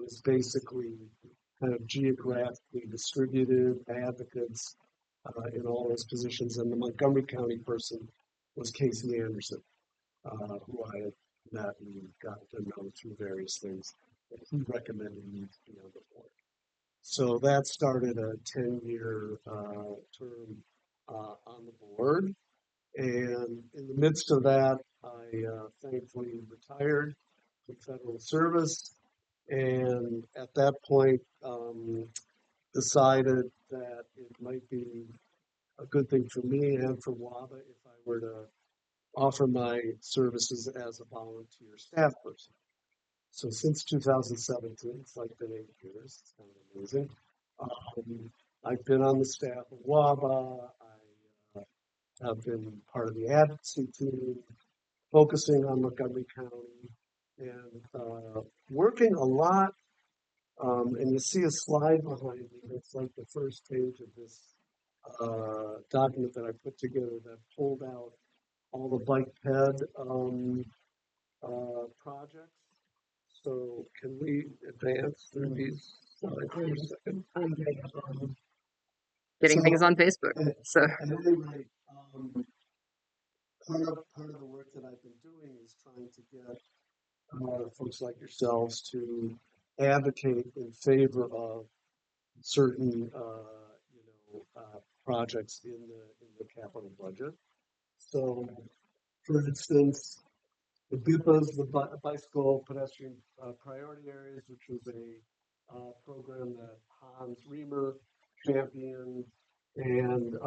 was basically kind of geographically distributed advocates in all those positions. And the Montgomery County person was Casey Anderson, who I had met and got to know through various things. And he recommended me to be on the board. So that started a 10-year term on the board. And in the midst of that, I thankfully retired from federal service. And at that point, decided that it might be a good thing for me and for WABA if I were to offer my services as a volunteer staff person. So since 2017, it's like been 8 years. It's kind of amazing. I've been on the staff of WABA. I have been part of the advocacy team, focusing on Montgomery County, and working a lot. And you see a slide behind me that's like the first page of this document that I put together that pulled out all the bike ped projects. So can we advance through these slides for a second? Getting things on Facebook. So at any rate, part of the work that I've been doing is trying to get folks like yourselves to advocate in favor of certain projects in the capital budget. So, for instance, the BIPAs, the bicycle pedestrian priority areas, which was a program that Hans Riemer championed and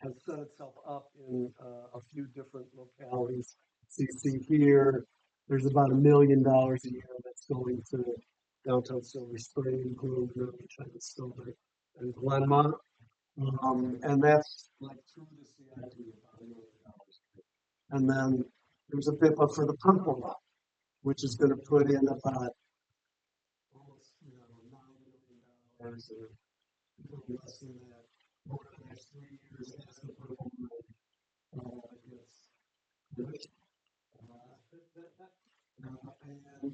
has set itself up in a few different localities. So you see here, there's about $1 million a year that's going to downtown Silver Spring, Grosvenor, China Silver, and Glenmont. And that's like through the CIP, about $1 million. And then there's a BIPA for the purple line, which is going to put in about almost $9 million or less than that over the next 3 years as the purple line gets finished. And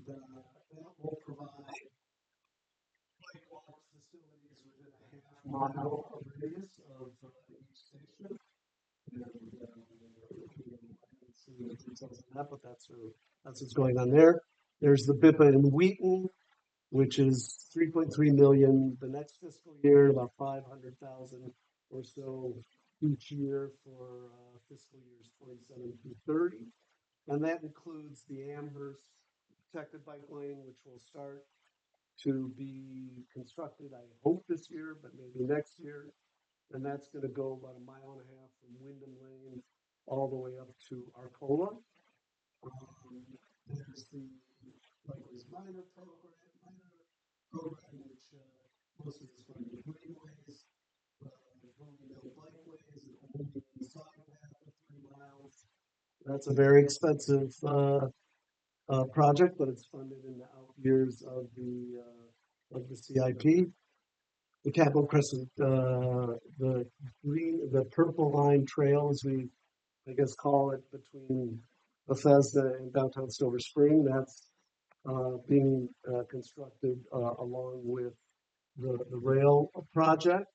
that will provide bike walk facilities within a half-mile radius of each station. And I haven't seen the details on that, but that's what's going on there. There's the BIPA in Wheaton, which is $3.3 million the next fiscal year, about $500,000 or so each year for fiscal years 27 through 30. And that includes the Amherst protected bike lane, which will start to be constructed, I hope this year, but maybe next year. And that's going to go about 1.5 miles from Wyndham Lane all the way up to Arcola. There's the Bikeways Minor program, which most of it's going to be greenways, bikeways, and only side path of 3 miles. That's a very expensive project, but it's funded in the out years of the CIP. The Capitol Crescent, the purple line trail, as we I guess call it, between Bethesda and downtown Silver Spring. That's being constructed along with the rail project,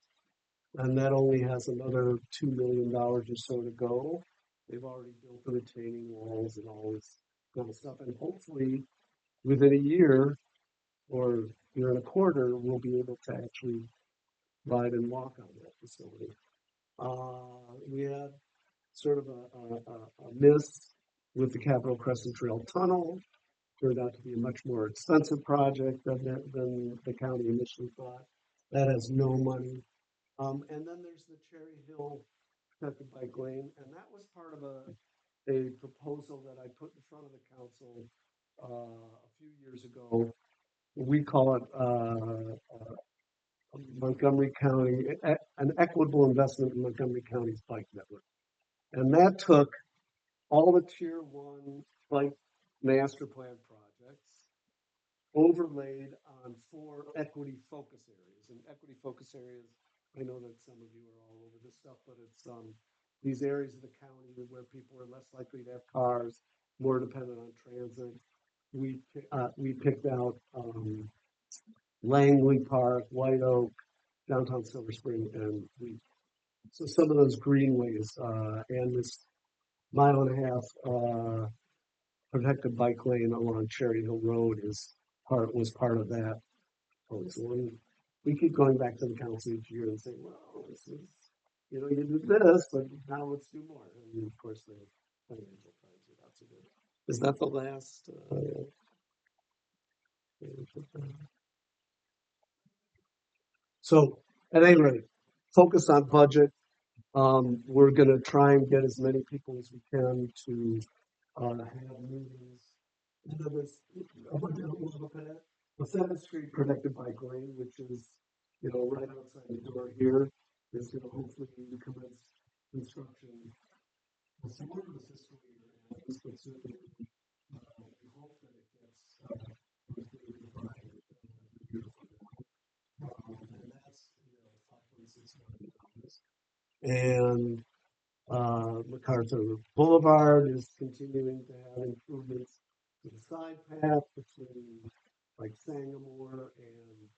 and that only has another $2 million or so to go. They've already built the retaining walls and all this kind of stuff, and hopefully within a year or year and a quarter, we'll be able to actually ride and walk on that facility. We had sort of a miss with the Capitol Crescent Trail Tunnel. Turned out to be a much more expensive project than the county initially thought. That has no money. And then there's the Cherry Hill protected bike lane, and that was part of a proposal that I put in front of the council a few years ago. We call it Montgomery County, an equitable investment in Montgomery County's bike network. And that took all the Tier 1 bike master plan projects overlaid on 4 equity focus areas. And equity focus areas, I know that some of you are all over this stuff, but it's these areas of the county where people are less likely to have cars, more dependent on transit, we picked out Langley Park, White Oak, downtown Silver Spring, and so some of those greenways and this mile and a half protected bike lane along Cherry Hill Road was part of that. So we keep going back to the council each year and saying, well, this is, you did this, but now let's do more. And of course, the financial plans are not so good. Is that the last? So at any rate, focus on budget. We're going to try and get as many people as we can to have meetings. And then we'll look at it. The 7th Street Protected Bike Lane, which is, right outside the door here, is going to hopefully commence construction before the fiscal year ends, but certainly we hope that it gets completed by the year from now. And that's, $5.6 million. And MacArthur Boulevard is continuing to have improvements to the side path between like Sangamore and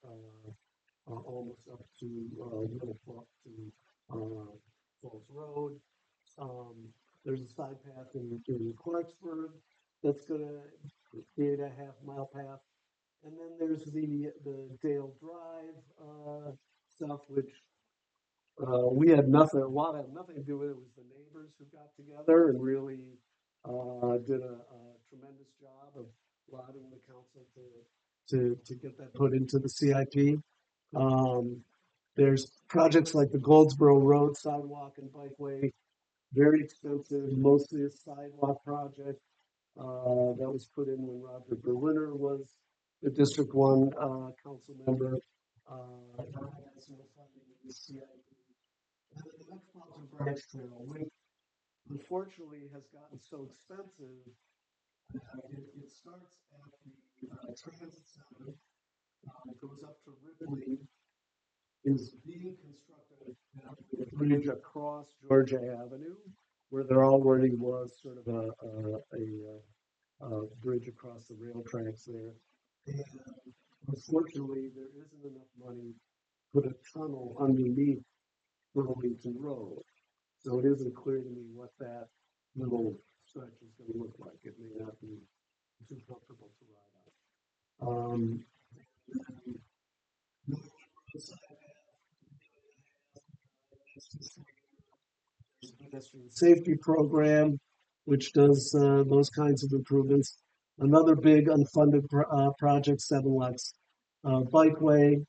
almost up to Little to Falls Road. There's a side path in Clarksburg that's going to be a half-mile path. And then there's the Dale Drive stuff, which we had nothing. WABA had nothing to do with it. It was the neighbors who got together and really did a tremendous job of lobbying the council to get that put into the CIP. There's projects like the Goldsboro Road sidewalk and bikeway, very expensive, mostly a sidewalk project that was put in when Roger Berliner was the District 1 council member. That has no funding in the CIP. And then the Metropolitan Branch Trail, which unfortunately has gotten so expensive, it starts at the transit center, goes up to Ripley, is being constructed at the bridge across Georgia Avenue, where there already was sort of a bridge across the rail tracks there. And unfortunately, there isn't enough money to put a tunnel underneath Burlington Road. So it isn't clear to me what that little stretch is going to look like. It may not be too comfortable to ride on. There's a pedestrian safety program, which does those kinds of improvements. Another big unfunded project, 7 Lots Bikeway.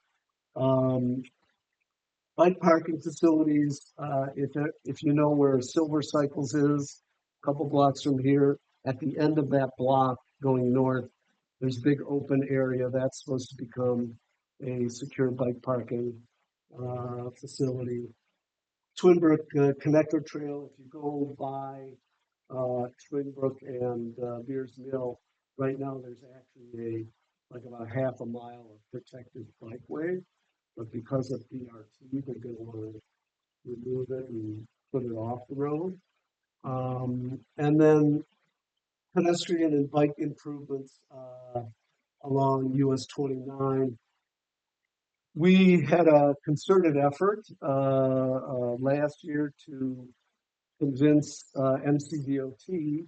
Bike parking facilities, if you know where Silver Cycles is, a couple blocks from here, at the end of that block going north, there's a big open area that's supposed to become a secure bike parking facility. Twin Brook Connector Trail, if you go by Twin Brook and Beers Mill, right now there's actually about half a mile of protected bikeway. But because of BRT, they're going to want to remove it and put it off the road. And then pedestrian and bike improvements along US 29. We had a concerted effort last year to convince MCDOT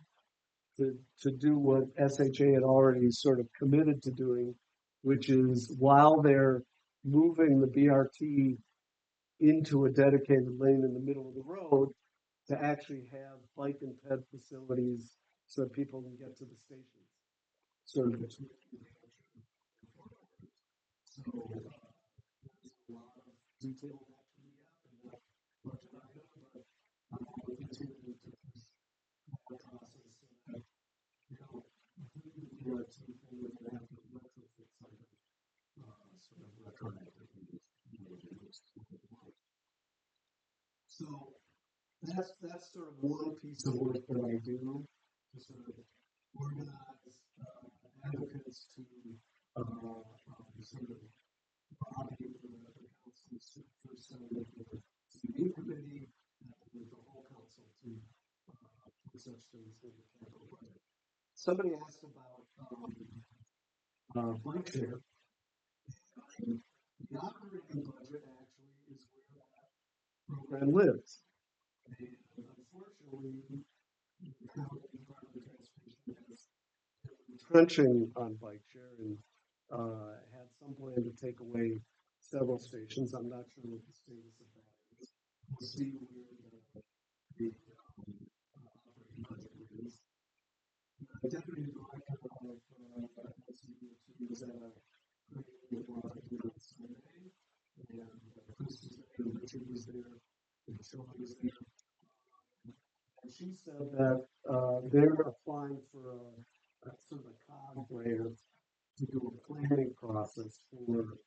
to do what SHA had already sort of committed to doing, which is while they're moving the BRT into a dedicated lane in the middle of the road, to actually have bike and ped facilities so that people can get to the stations. Sort of between so there's a lot of detail that to be up and not much about it, but we're continuing to push that process so that do the BRT thing, we're going to have to retrofit something sort of retroactively. So that's sort of one piece of work that I do to sort of organize advocates to sort of lobby for the council for some of the CD committee and with the whole council to put such things in the capital budget. Somebody asked about bike share. And the operating budget actually is where that program lives. And unfortunately, the county Department of Transportation has trenching on bike share and had some plan to take away several stations. I'm not sure what the status of that is. We'll see where the operating budget is. The deputy director of SU2 was at a training on Sunday, and Chris was there, Richard was there, and Sean was there. And she said that they're applying for a sort of a COG grant to do a planning process for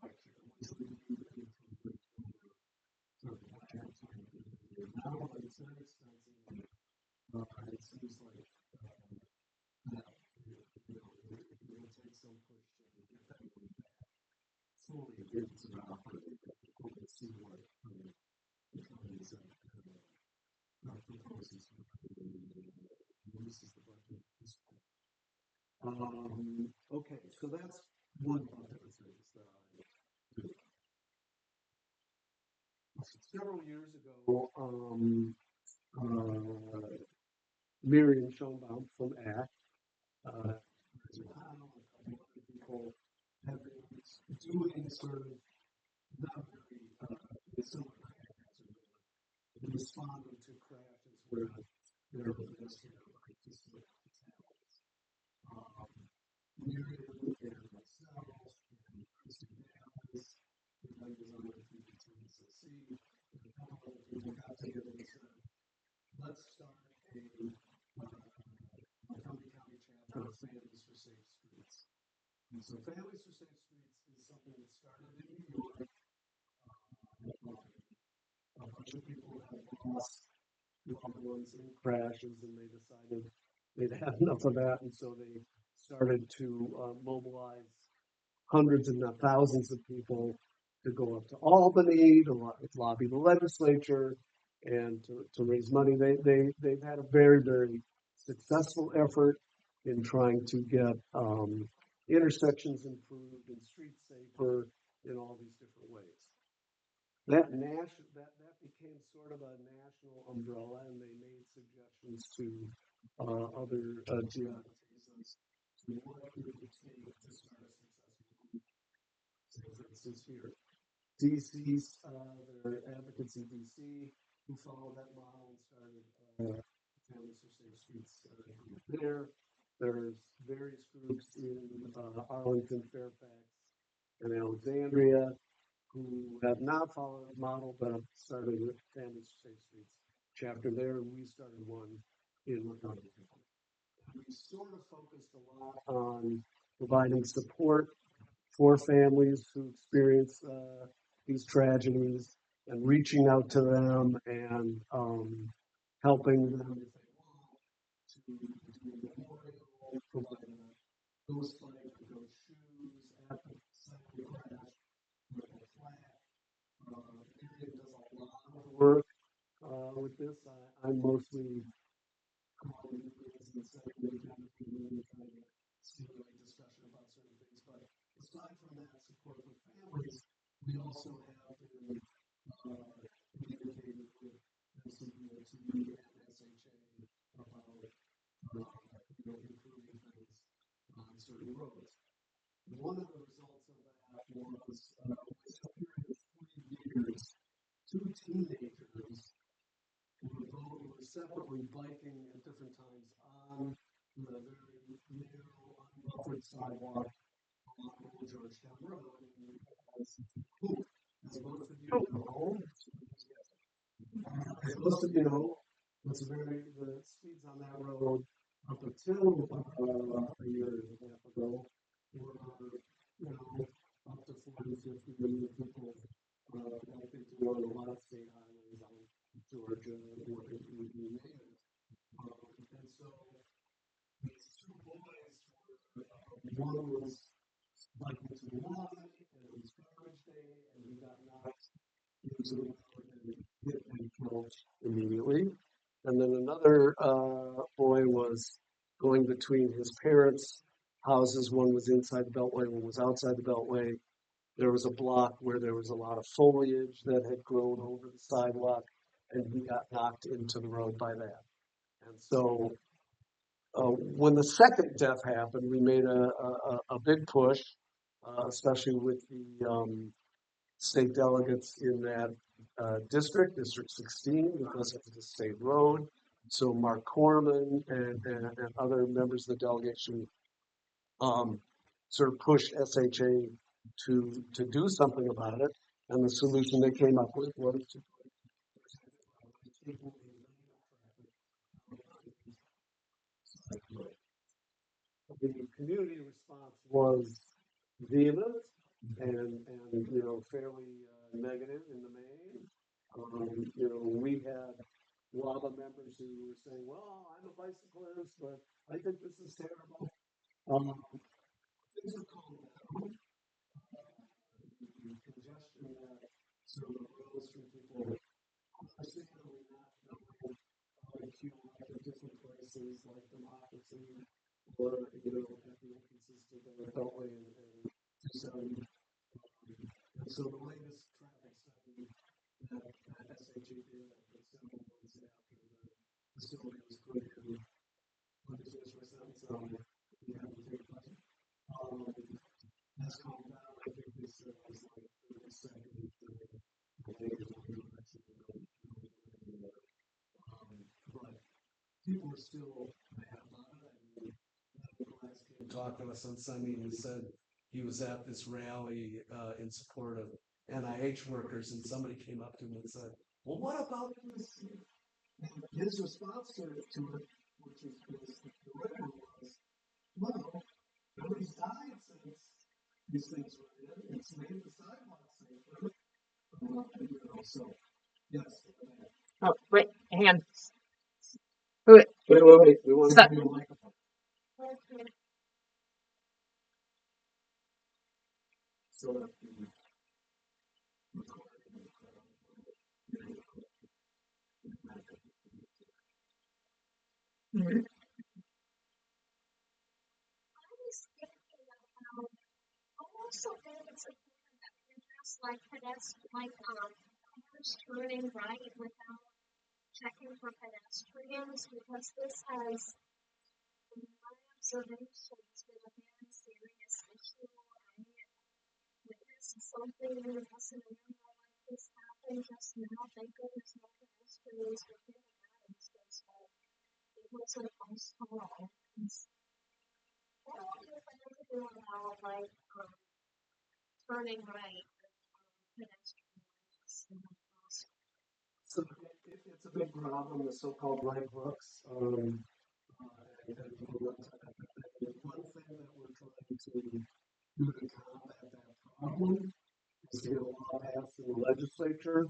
bike share, which would be sort of now, but it's very expensive. It seems like it will take some push to get that fully into the operating. We'll see what the companies proposes. This is the budget at this point. Okay, so that's one bucket of things that I do. Several years ago, Miriam Schoenbaum from ACT, a couple of other people have been doing sort of not very similar hazard responding to crashes where there are pedestrian participants. Miriam and myself and Christy Dallas, who was on the PBTSSC, and a couple of people got together and said, let's start a Montgomery County chapter of Families for Safe Streets. And so Families for Safe Streets is something that started in New York. A bunch of people have lost loved ones in crashes, and they decided they'd had enough of that, and so they started to mobilize hundreds, if not thousands, of people to go up to Albany to lobby the legislature and to raise money. They've had a very, very successful effort in trying to get intersections improved and streets safer in all these different ways. That became sort of a national umbrella, and they made suggestions to other geographies as to what it would take to start a successful. Say, for instance, here, DC's there are advocates in DC who follow that model and started Families for Safe Streets group there. There's various groups in Arlington, Fairfax, and Alexandria who have not followed the model but have started a Families for Safe Streets chapter there, and we started one in Montgomery. We sort of focused a lot on providing support for families who experience these tragedies and reaching out to them and helping them if they want to do a memorial, provide a ghost light, ghost shoes at the site of the crash, with a flag. Miriam does a lot of work with this. I'm mostly calling meetings and setting the kind of stimulate discussion about certain things. But aside from that support for families, we also have been communicating with NCDOT and SHA about improving things on certain roads. One of the results of that was over a period of 3 years, two teenagers were separately biking at different times on the very narrow, unbuffered sidewalk along Old Georgetown Road. And as most of you know, the speeds on that road up until a year and a half ago were, up to 40, 50 million people like they do on a lot of state highways on Georgia or you name it. And so these two boys one was biking to the line, and it was garbage day, and he got knocked into the road and hit and killed immediately. And then another boy was going between his parents' houses. One was inside the Beltway, one was outside the Beltway. There was a block where there was a lot of foliage that had grown over the sidewalk, and he got knocked into the road by that. And so when the second death happened, we made a big push, especially with the state delegates in that District 16, because it's a state road. So Mark Corman and other members of the delegation sort of pushed SHA to do something about it. And the solution they came up with was to the community response was vehement and fairly negative in the main. We had WABA members who were saying, "Well, I'm a bicyclist, but I think this is terrible." Things are calmed down. The congestion that sort of arose from people understandably not knowing how to queue up at different places like Democracy or at the entrances to the Beltway and 270. And so the latest traffic study that SHA did several months after the facility was put in, let me finish my sentence on the take place. Has calmed down. I think they said it was like 30 seconds. But people are still mad about it. I mean, Glass came talk to us on Sunday and said he was at this rally in support of NIH workers, and somebody came up to him and said, "Well, what about this?" And his response to it, which was the right one, was, "Well, nobody's died since these things were in. It's made the sidewalks safer." So, yes. Oh, wait, hang on. Wait. Wait. We want to Stop. give you a microphone. So, Mhm. Also, it's important that we address cars turning right without checking for pedestrians, because this has, in my observations, been a very serious issue. I witnessed something in a scenario like this happen just now. Thank goodness no pedestrians were hit in that instance, but it was a close call. What do you think to do about turning right pedestrians? So it's a big problem, the so-called right hooks. And one thing that we're trying to do to combat that problem is to get a law passed in the legislature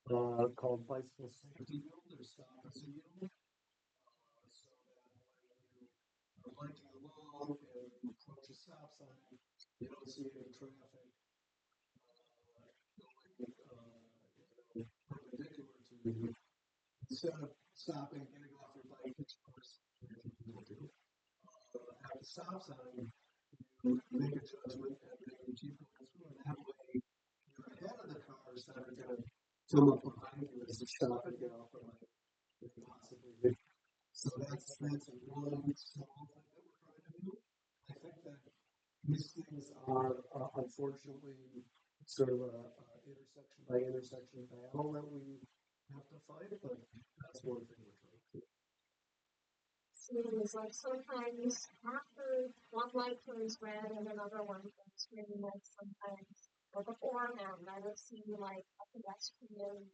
called bicycle safety yield or stop as a yield. So that when you're biking along and you approach a stop sign, you don't see any traffic going perpendicular to you. Instead of stopping, getting off your bike, which of course people do, at the stop sign, you make a judgment and then you keep going through, and that way you're ahead of the cars that are going to come up behind you as you stop and get off the bike. Possibly. So that's one small thing that we're trying to do. I think that these things are unfortunately sort of a intersection by intersection battle that we have to fight, but that's one thing we're trying to do. Seems like sometimes after one light turns red and another one turns green, like sometimes, or beforehand, I would see like a pedestrian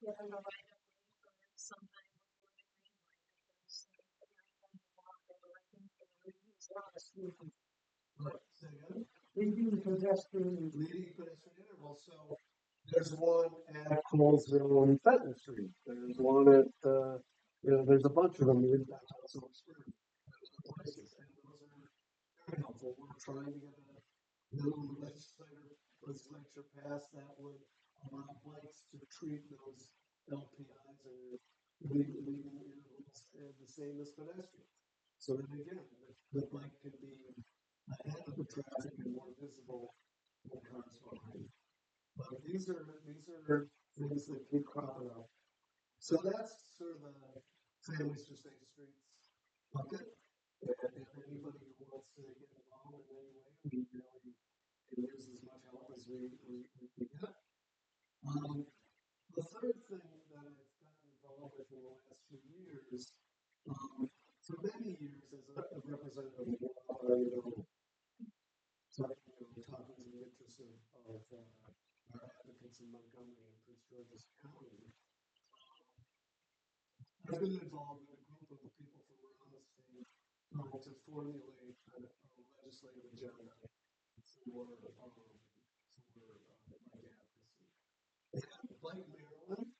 given the right of way for sometime before the green light. There's like the right of the walk, or I think they would use a lot of speed. Right. Say again? Leading pedestrian interval. So there's one at Colesville and Fenton Street. There's one at, there's a bunch of them in downtown Silver Spring. Places, and those are very helpful. We're trying to get a new legislature passed that would allow bikes to treat those LPIs or leading intervals the same as pedestrians. So then again, the bike can be ahead of the traffic and more visible than cars behind. But these are things that keep cropping up. So that's sort of the Families for Safe Streets bucket. And anybody who wants to get involved in any way, we really can use as much help as we can get. The third thing that I've gotten involved with in the last few years, for many years as a representative of WABA, talking in the interest of our advocates in Montgomery and Prince George's County, I've been involved in a group of people from around the state trying to formulate a legislative agenda for bike advocacy. And Bike Maryland,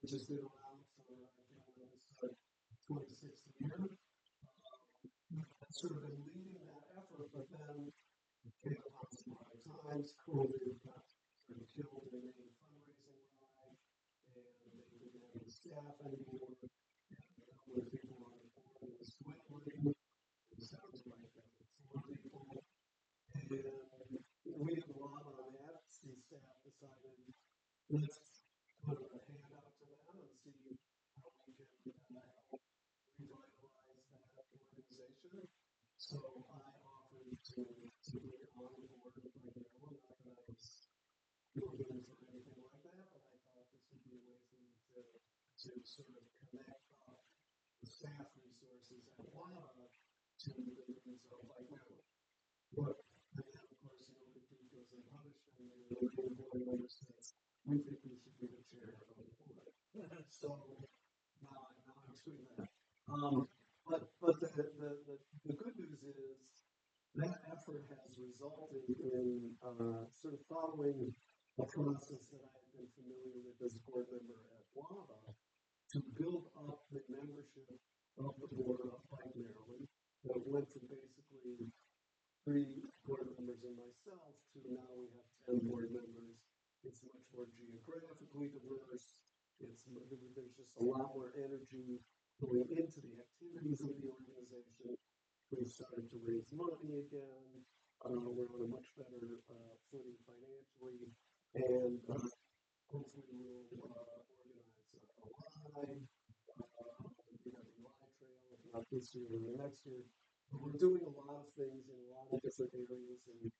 which has been around for, I think, this 26th year, has sort of been leading that effort, but then came upon some hard times. COVID got sort of killed their main fundraising ride, and they didn't have any staff anymore. The number of people on the board was dwindling. It was down to like 4 people. And we at WABA on the advocacy staff decided, let's put a hand out to them and see how we can help revitalize that organization. So I offered to get on board with Bike Maryland. Not that I was looking for anything like that, but I thought this would be a way for me to sort of connect up the staff resources at WABA to the needs of Bike Maryland. But and then, of course, the deed goes unpunished, and the main board member says, we think you should be the chair of the board. So now I'm doing that. But the good news is that effort has resulted in sort of following a process that I have been familiar with as a board member at WABA to build up the membership of the board of Bike Maryland that went from basically 3 board members and myself to now we have 10 board members. It's much more geographically diverse. There's just a lot more energy going into the activities of the organization. We've started to raise money again. We're on a much better footing financially, and hopefully we'll organize a ride, the trail, if not this year or next year. But we're doing a lot of things in a lot of different areas, and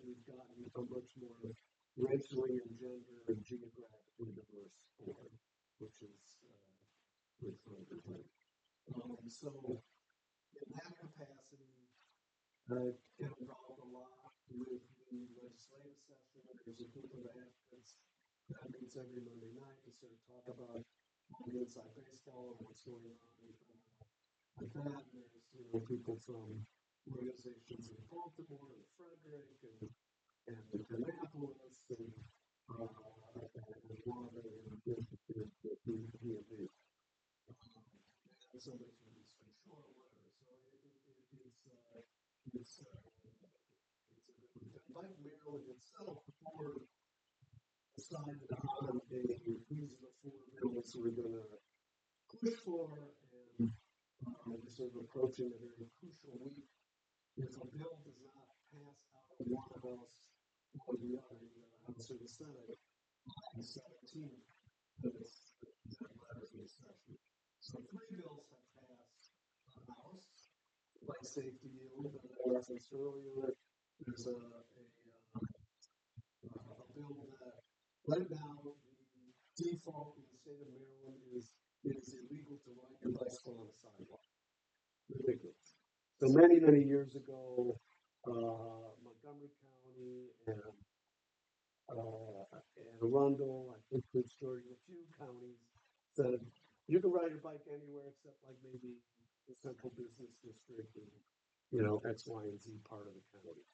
we've gotten a much more racially and gender and geographically diverse board, which is good. So in that capacity, I get involved a lot with the legislative session. There's a group of advocates that meets every Monday night to sort of talk about the inside baseball and what's going on with that. And there's people from organizations in Baltimore and Frederick and Annapolis and Water and DMV. And somebody from Eastern Shore, whatever. So it's a good group. And Bike Maryland itself, the board decided on these are the 4 bills we're going to push for, and we're sort of approaching a very crucial week. If a bill does not pass out of one house or the other, either the House or the Senate, on the 17th, that letters in session. So 3 bills have passed the House. Life safety yield that I referenced earlier. There's a bill that right now the default in the state of Maryland is it is illegal to ride your bicycle on the sidewalk. Ridiculous. So many years ago, Montgomery County and Arundel, I think Prince George, a few counties said you can ride your bike anywhere except like maybe the central business district and X, Y, and Z part of the county.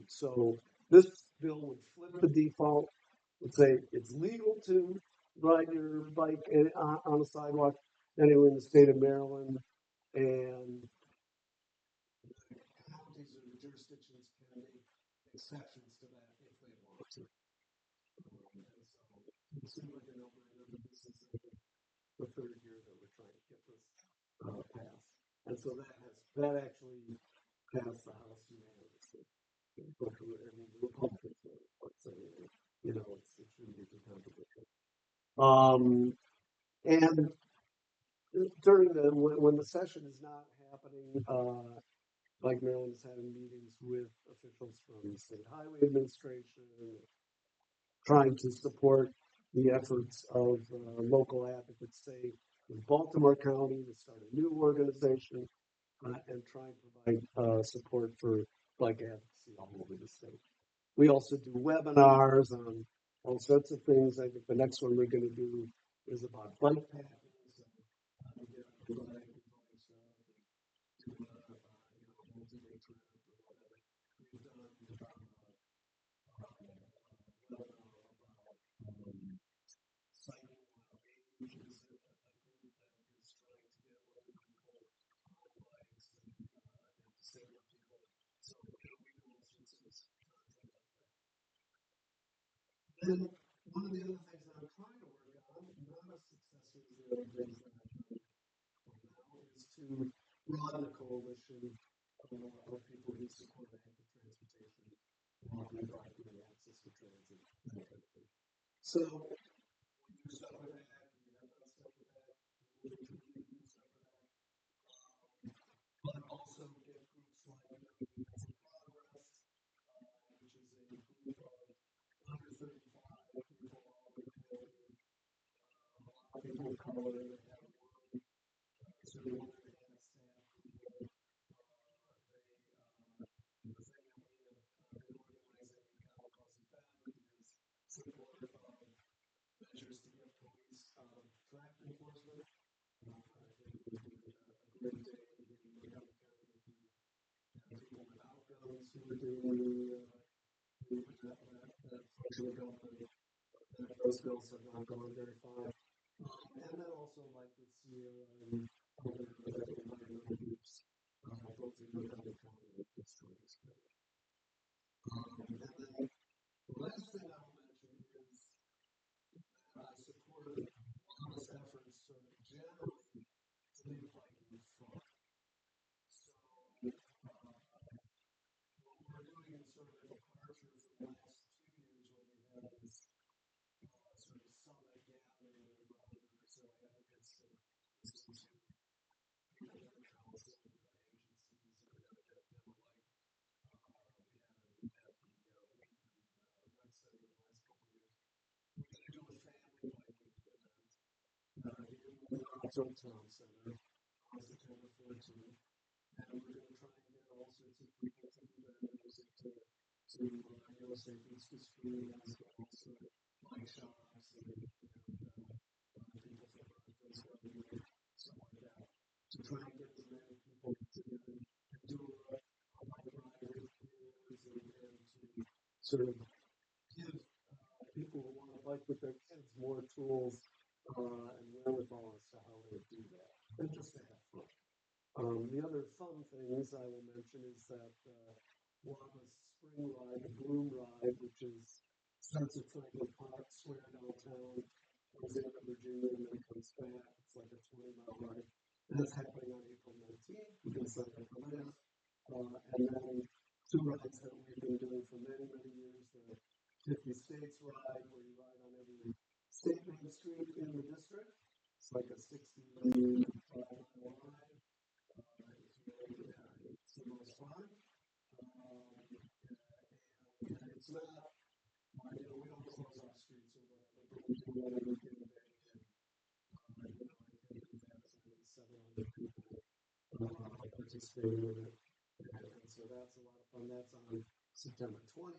So this bill would flip the default, would say it's legal to ride your bike on the sidewalk anywhere in the state of Maryland, and counties or the jurisdictions can make exceptions to that if they want to. So it seems like a no-brainer, but this is the 3rd year that we're trying to get this passed. And so that actually passed the House unanimously. But the Republicans were saying, it shouldn't be too controversial. And during when the session is not happening, like Maryland is having meetings with officials from the state highway administration, trying to support the efforts of local advocates, say in Baltimore County, to start a new organization and try and provide support for bike advocacy all over the state. We also do webinars on all sorts of things. I think the next one we're going to do is about bike packing. So, get on the bike and bike stuff and do a multi-day trip or whatever. We've done webinar about cycling Wow which is a group that is trying to get older people on bikes and disabled people. So we do all sorts of content like that. Then one of the other things that I'm trying to work on, not as successful as the other things that I've done now, is to broaden the coalition of people who support active transportation, walking, biking, and access to transit, that kind of thing. So we do stuff with that, we have done stuff with that, we will continue to do stuff with that. But also get groups like Youth for Progress, which is a group of under 35 people, all independent, a lot of people of color that have one, sort of one and a half staff people. They, the thing that we have been organizing in Kalamazoo Valley is support of measures to get police out of traffic enforcement. I think we did a great day in Montgomery County with the people without guns who were doing that function of government. Those bills have not gone very far. And then also like with Sierra and other environmental groups, both in Montgomery County and Detroit. And then the last thing I'll mention is that I support WABA's efforts to generally to make biking fun. So what we're doing is sort of a departure from the last 2 years when we had this sort of summit gathering of 100 or so advocates to listen to people in the council, agencies, or at the like. We had at the rec center the last couple of years. We're going to do a family biking event in the Rockville Town Center on September 14th. And we're going to try and get all sorts of people to do their music to say Beats to Screens, but also bike shops and people from Rockville, stuff like that, to try and get as many people together and do a bike ride with kids and to sort of give people who want to bike with their kids more tools and wherewithal as to how they do that, and just to have fun. The other fun things I will mention is that WABA's spring ride, the Bloom Ride, which starts at Franklin Park Square downtown, comes into Virginia, and then comes back. It's like a 20-mile ride. And that's happening on April 19th. You can sign up for that. And then 2 rides that we've been doing for many, many years. The 50 States Ride, where you ride on every state main street in the district. It's like a 65-mile ride. It's the most fun. And it's not, we don't close our streets or whatever, but we do one every given day. And, I think we've had something like 700 people participating in it. And so that's a lot of fun. That's on September 20th.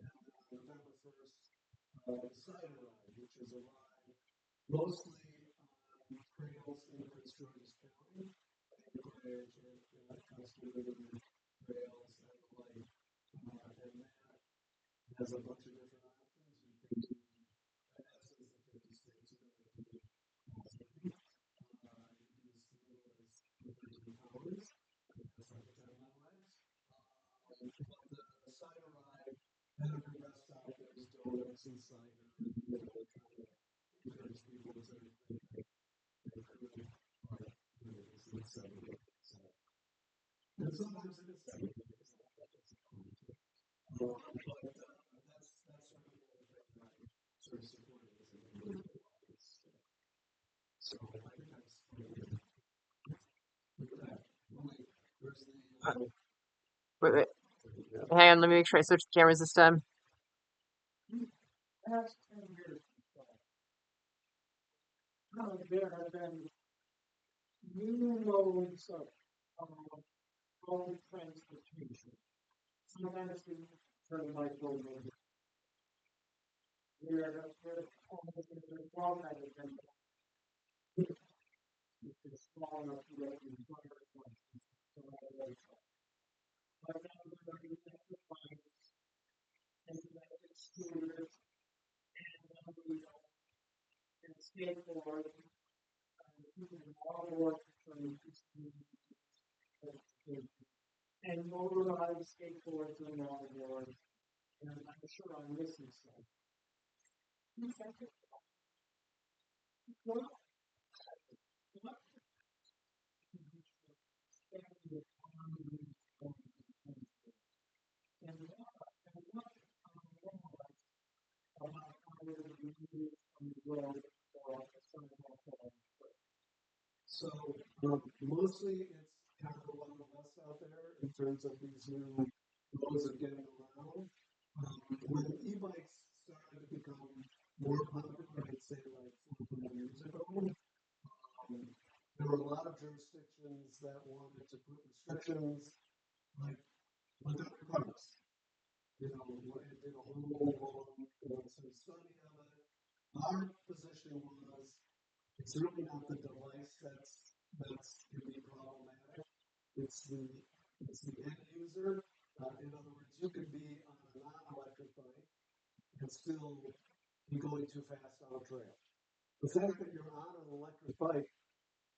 And then on November 1st, the Cider Ride, which is a ride mostly on trails in Prince George's County. Bridge and Custom River trails and the like. And that has a bunch of different options. You can do, as is the 50 states, you don't have to do all 50. You can do as little as 13 hours. That's like a 10-mile ride. But the cider ride, every rest stop, there's donuts and cider. And, trying to encourage people to think they could, it's And sometimes it is sad. But that's sort of the other thing that I sort of supported as a member. So I think that's look at that. Oh, wait, where's the Wait. Hang on, let me make sure I switch cameras this time. past 10 years or so, there have been new modes of road transportation. Sometimes we turn like road where almost the wrong kind of thing. It's small enough to let you fire questions. So but now there are electric bikes and electric scooters and skateboards and all and motorized skateboards and longboards. And I'm sure I'm missing some. What and what about how they're removed from the road or the sidewalk or so mostly it's kind of the Wild West out there in terms of these new modes of getting around. When e-bikes started to become more popular, I'd say like 4 years ago, there were a lot of jurisdictions that wanted to put restrictions like without cars. You know, it did a whole long sort of study of it. Our position was it's really not the device that's can be problematic. It's the end user. In other words, you could be on a non-electric bike and still be going too fast on a trail. The fact that you're on an electric bike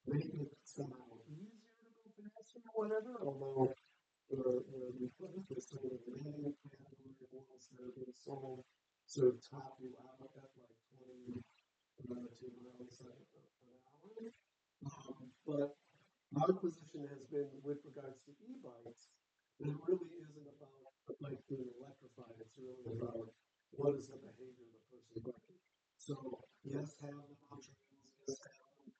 make it somehow easier to go faster or whatever, although the sort of main category ones that are being sold sort of top you out at like 22 miles an hour. But our position has been with regards to e-bikes, that it really isn't about the bike being electrified, it's really about what is the behavior of the person biking. So, yes, have them on trails, yes, have them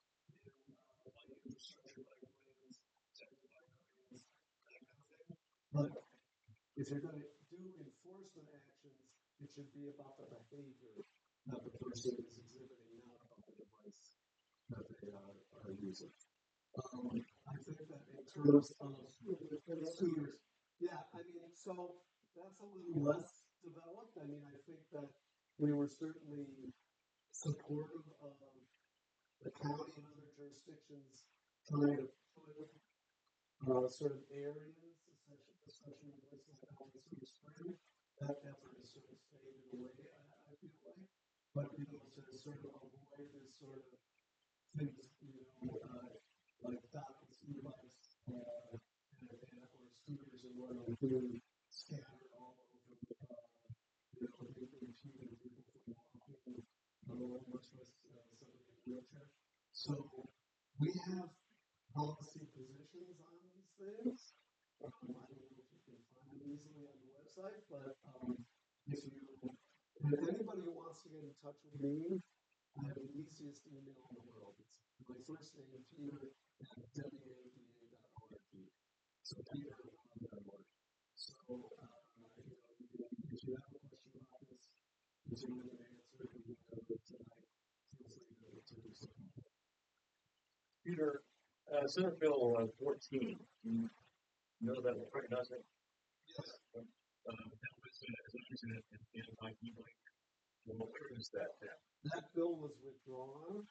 bike infrastructure, bike lanes, technical bike lanes, that kind of thing. But if you're going to do enforcement actions, it should be about the behavior that the person is exhibiting, not about the device that they are using. I think that in terms of scooters, yeah, I mean, so that's a little less developed. I mean, I think that we were certainly supportive of the county and other jurisdictions trying to put sort of areas, especially in places like Alice Spring. That effort has sort of faded away, I feel like. But, you know, to sort of avoid this sort of things, like dockets, e-bikes, or scooters and whatnot, being scattered all over impeding people from walking, much less somebody in a wheelchair. So we have policy positions on these things. I don't know if you can find them easily on the website, but if anybody who wants to get in touch with me, I have the easiest email in the world. It's my first name, Peter, at WABA.org. So Peter.org. So, if you have a question about this, if you want an answer, if you want to tonight, feel free to do so. Peter, Senate Bill 14, you know that will recognize it? Yes. That was, as I understand it, an anti-e-bike. Well, where is that now? That bill was withdrawn.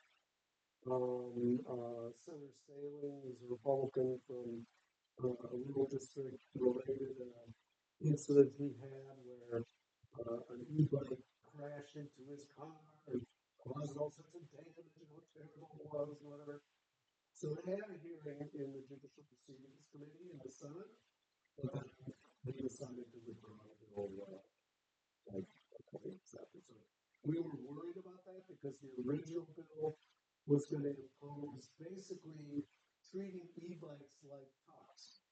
Senator Staling is a Republican from a rural district related incident he had where an e-bike crashed into his car and caused all sorts of damage and how terrible it was and whatever. So they had a hearing in the Judicial Proceedings Committee in the Senate, but then they decided to withdraw the bill like a couple weeks after. So we were worried about that because the original bill was going to impose basically treating e-bikes like cars.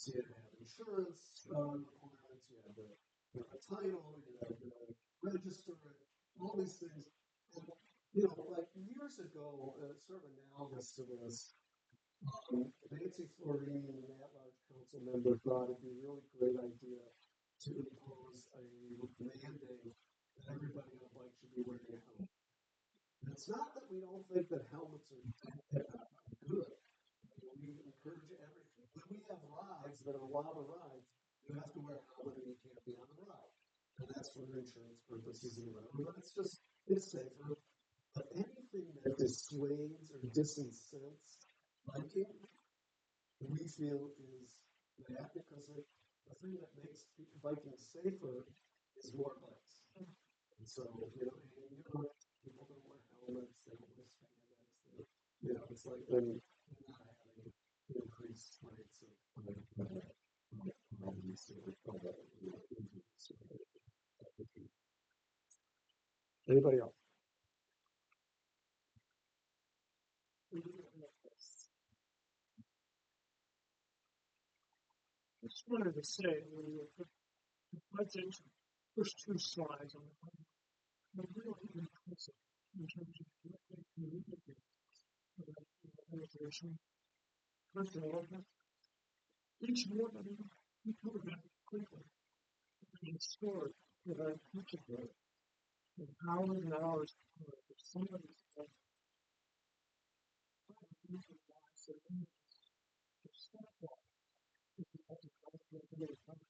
So you have insurance requirements, you have the title, you have the register it, all these things. And, like years ago, sort of analogous to this, Nancy Florini, an at-large council member, thought it'd be a really great idea to impose a mandate that everybody on a bike should be wearing a helmet. And it's not that we don't think that helmets are good. We encourage everything. When we have rides that are WABA rides, you have to wear a helmet and you can't be on the ride. And that's for insurance purposes and whatever. But it's safer. But anything that dissuades or disincents biking, we feel is bad because the thing that makes biking safer is more bikes. And so, people don't wear helmets, they don't wear spandex, it's like then not having increased rates of injuries. Anybody else? I just wanted to say, the budget, first two slides, are really impressive in terms of what they communicate about the organization. First of all, each one of them, you covered that quickly. And story that I teach about, and hours and hours of time, if somebody's got lives that are to stop that, if you have to go through a little time.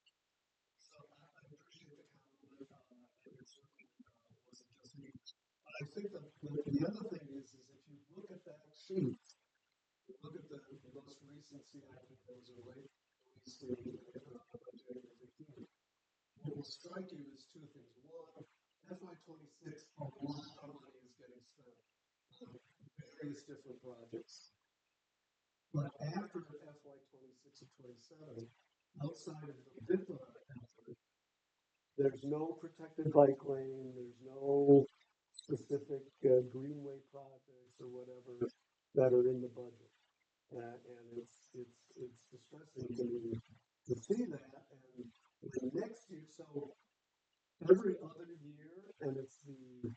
So I appreciate the compliment. It certainly wasn't just me. I think the other thing is if you look at that sheet, you look at the most recent CIP that was released in January 15, what will strike you is two things. One, FY26, a lot of money is getting spent on various different projects. But after FY26 and 27, outside of the BIPA effort, there's no protected bike lane, there's no specific greenway projects or whatever that are in the budget. And it's distressing to me to see that. And the next year, so every other year, and it's the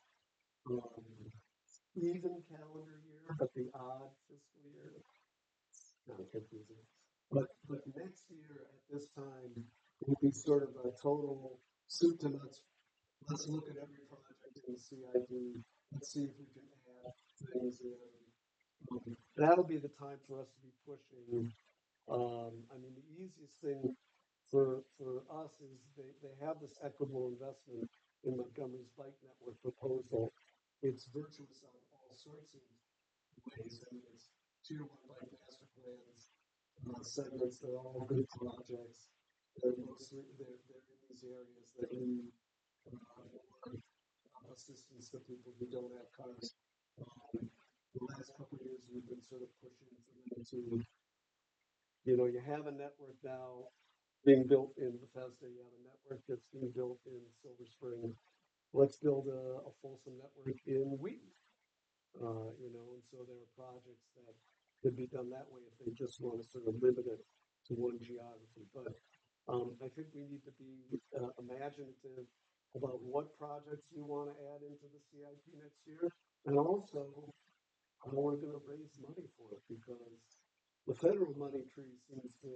even calendar year, but the odd fiscal year. Kind of confusing. But next year at this time will be sort of a total soup to nuts. Let's look at every project in the CIP. Let's see if we can add things in. That'll be the time for us to be pushing. The easiest thing for us is they have this equitable investment in Montgomery's bike network proposal. It's virtuous on all sorts of ways. It's tier one bike master plans, segments. They're all good projects. They're mostly they're in these areas that need more assistance to people who don't have cars. The last couple of years, we've been sort of pushing for them to, you have a network now being built in Bethesda. You have a network that's being built in Silver Spring. Let's build a fulsome network in Wheaton. And so there are projects that could be done that way if they just want to sort of limit it to one geography. But I think we need to be imaginative about what projects we want to add into the CIP next year, and also how we're going to raise money for it, because the federal money tree seems to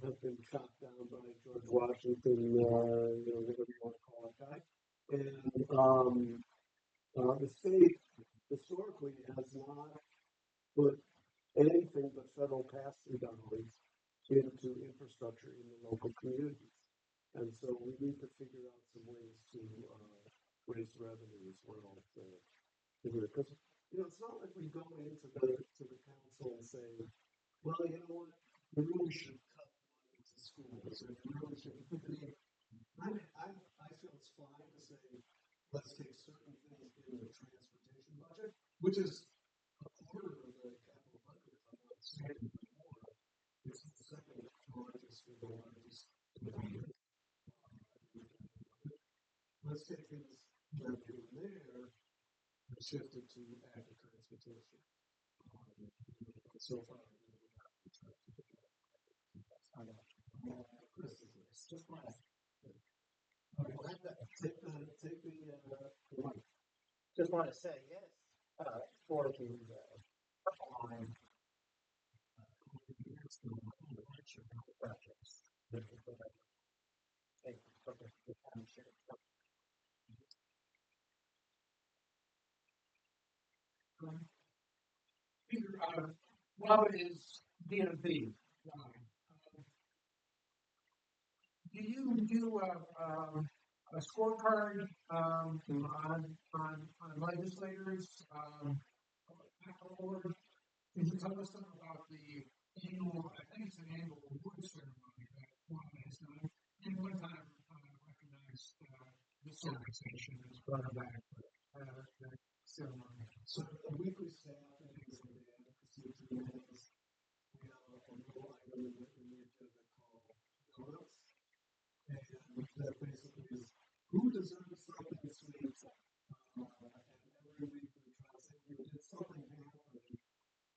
have been chopped down by George Washington, whatever you want to call that guy, and the state historically has not put anything but federal pass-through dollars into infrastructure in the local communities. And so we need to figure out some ways to raise revenue as well. Because it's not like we go into the council and say, well, you know what, we really should cut money to schools, and we really should. I feel it's fine to say, let's take certain things in the transportation budget, which is a quarter of the capital budget, if I'm not mistaken, more. It's the second largest or the largest. Let's take things that are in there and shift it to active transportation. So far, Chris is here. Just one. Take the mic. Just want to say yes for the purple line projects. Thank you for the time sharing. Peter, WABA is DMV. Do you do a scorecard on legislators? Or can you tell us something about the annual? I think it's an annual award ceremony that WABA has done. And one time recognized this organization as part of that ceremony. So the weekly staff meetings and the advocacy team has we have a little item in the agenda called donuts. And that basically is who deserves something sweet. And every week we try to say, did something happen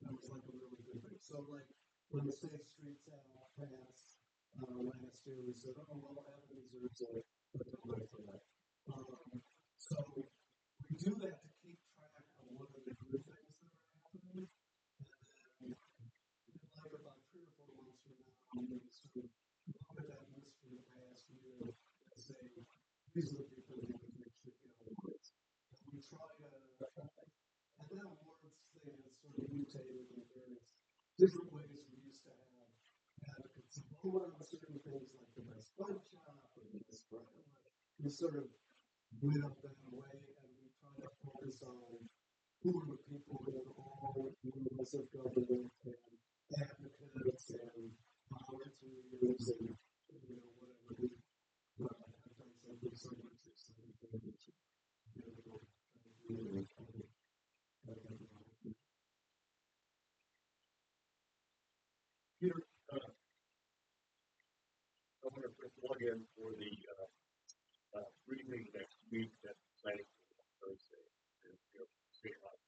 that was like a really good thing. So like when the Safe Streets Act passed last year, we said, oh well, Evan deserves a donut for that. So we do that to keep track of what are the good things that are happening. And then like about 3 or 4 months from now, we sort of look at that list from the past year and say, these are the people who we think should get awards. And we try to, and that awards thing has sort of mutated in various different ways. We used to have advocates vote on certain things like the best bike shop or the best brand. We sort of went up that way and we try to focus on who are the people in all levels of government and advocates and volunteers and whatever we have done some research or something that you Peter, I want to plug in for the briefing next week that's planning for Thursday in your state house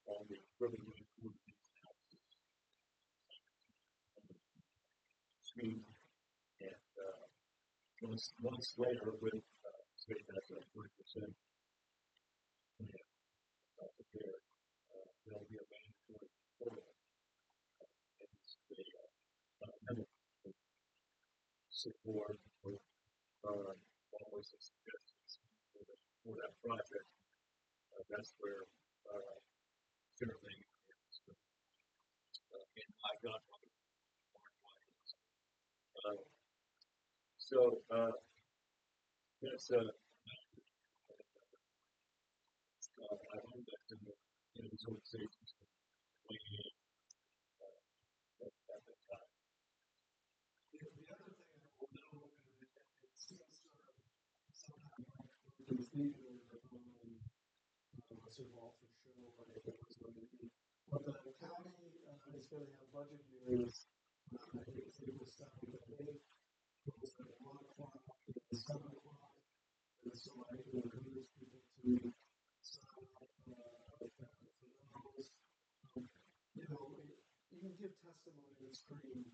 on the revenue improvement analysis suite. And months later, with state that's at 40%, prepared, there'll be a mandatory portal. And it's the support for always the suggestions for that project. That's where everything is. And I got so that's I hope that these organizations can weigh in at that time. The other thing I will note, and it seems sort of sometimes like working theater sort of all for show, like it was going to be. But the county is going to have budget hearings. It was starting at 8, it was at 1 o'clock, and 7 o'clock. And so I encourage people to sign up for those. You can give testimony that's pretty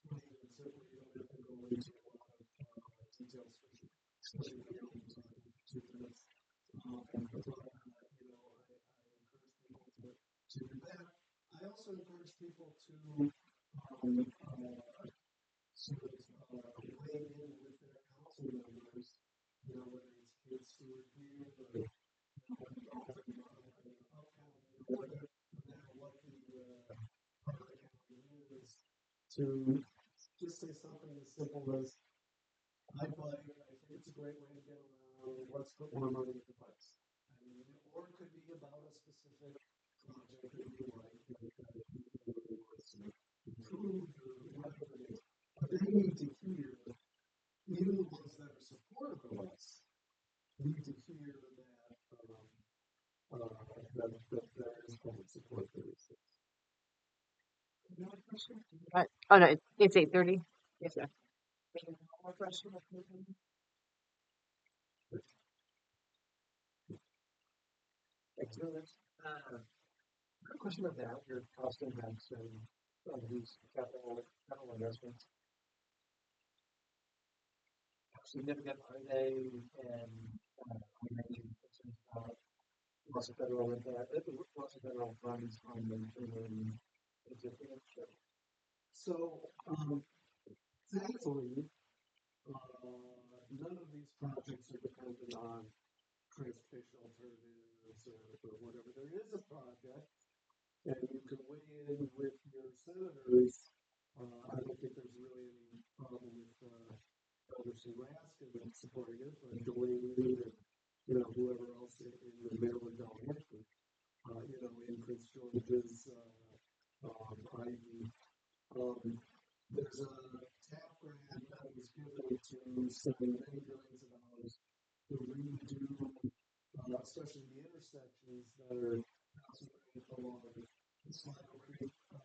plain and simple. You don't have to go into a lot of details, especially when you're only talking for 2 minutes. I encourage people to do that. I also encourage people to sort of weigh in with their council members, whether it's Kate Stewart here or no matter what the part of the county is, to just say something as simple as, I bike, I think it's a great way to get around, let's put more money into bikes. Or it could be about a specific project that you like that you really want to see improved or whatever it is. But they need to hear, even the ones that are supportive of us, need to hear that there is public support for these things. Another question? Oh no, it's 8:30. Yes, sir. One more question? Thanks, Got a question about your cost impacts and these capital investments? How significant are they, and are there any concerns about loss of federal impact, loss of federal funds on maintaining existing infrastructure? So, thankfully, none of these projects are dependent on transportation alternatives or whatever. There is a project, and you can weigh in with your senators. I don't think there's really any problem with Congressman Raskin supporting it, but Delaney and whoever else in the Maryland Delhampton, in Prince George's, Ivy. There's a TAP grant that was given to spend many millions of dollars to redo, especially the intersections that are concentrated along the Slidell Creek path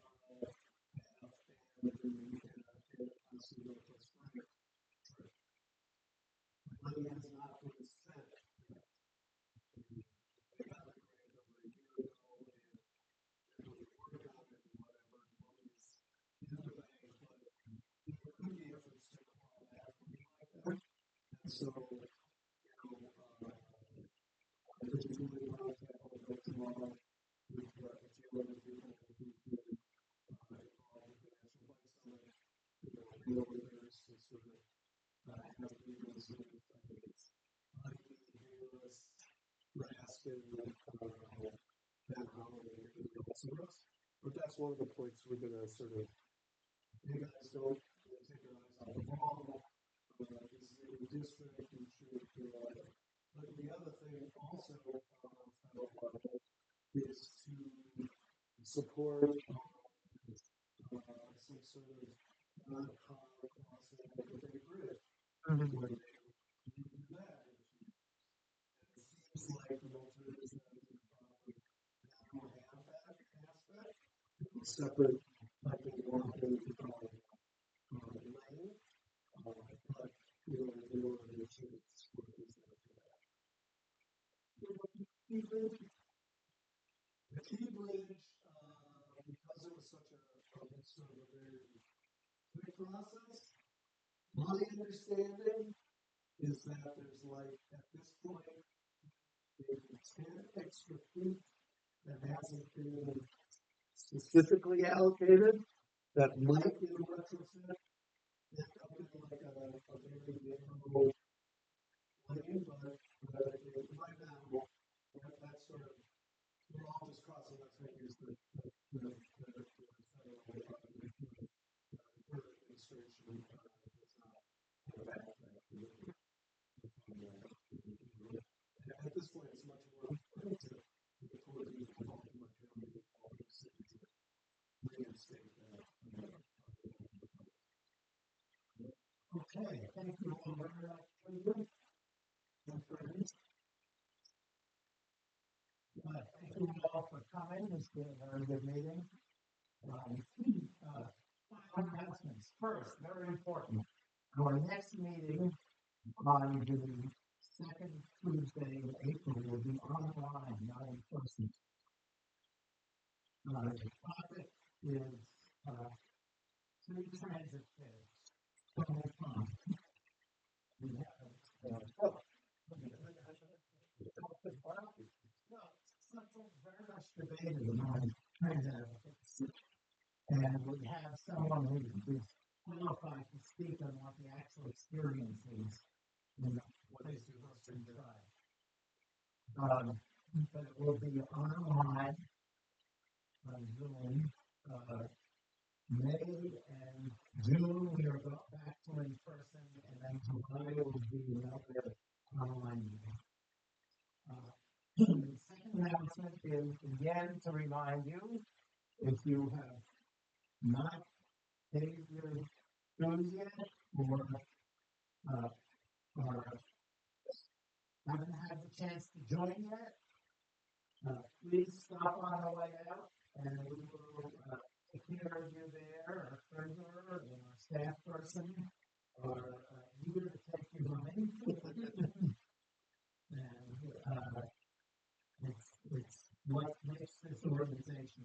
and across the Northwest Frontier. Money has not been spent. They got a grant over a year ago, and they're doing work on it and whatever. Money is in the bank, but there could be efforts to claw back money like that. And so, I'm particularly about that over tomorrow with a few other people who've been involved with the National Bike Summit, over there to sort of have meetings with, I think it's Ivy, Harris, Raskin, Ben Holland, and everybody else of us. But that's one of the points we're going to sort of, you guys don't take your eyes off the ball. This is a new district, you should but the other thing also on the federal level is to support some sort of non-car crossing at the Bay Bridge. Where they do that in a few years. And it seems like the alternatives that are being proposed now have that aspect. Separate, I think, walking lane, but in order to make sure it's working for that. The Key Bridge, because it was such a sort of a very quick process, my understanding is that there's at this point, maybe 10 extra feet that hasn't been specifically allocated that might in retrofit end up in a very narrow lane, but right now, that's sort of, we're all just crossing our fingers that the federal administration does not have that. At this point, it's much more important to the authorities of Baltimore County and all those cities that reinstate that. Okay, thank you all very much. Thank you all for coming. It's been a very good meeting. Final announcements. First, very important. Our next meeting on the second Tuesday in April will be online, not in person. The topic is free transit fares. We have something very much debated among transit advocates. And we have someone who is qualified to speak on what the actual experience is in the places where it's been tried. But it will be online on Zoom. May and June we are back to in person, and then July will be another online meeting. The second announcement is again to remind you, if you have not paid your dues yet, or haven't had the chance to join yet, please stop on the way out, and we will take care of you there. Our treasurer and our staff person are eager to take you money. And it's what makes this organization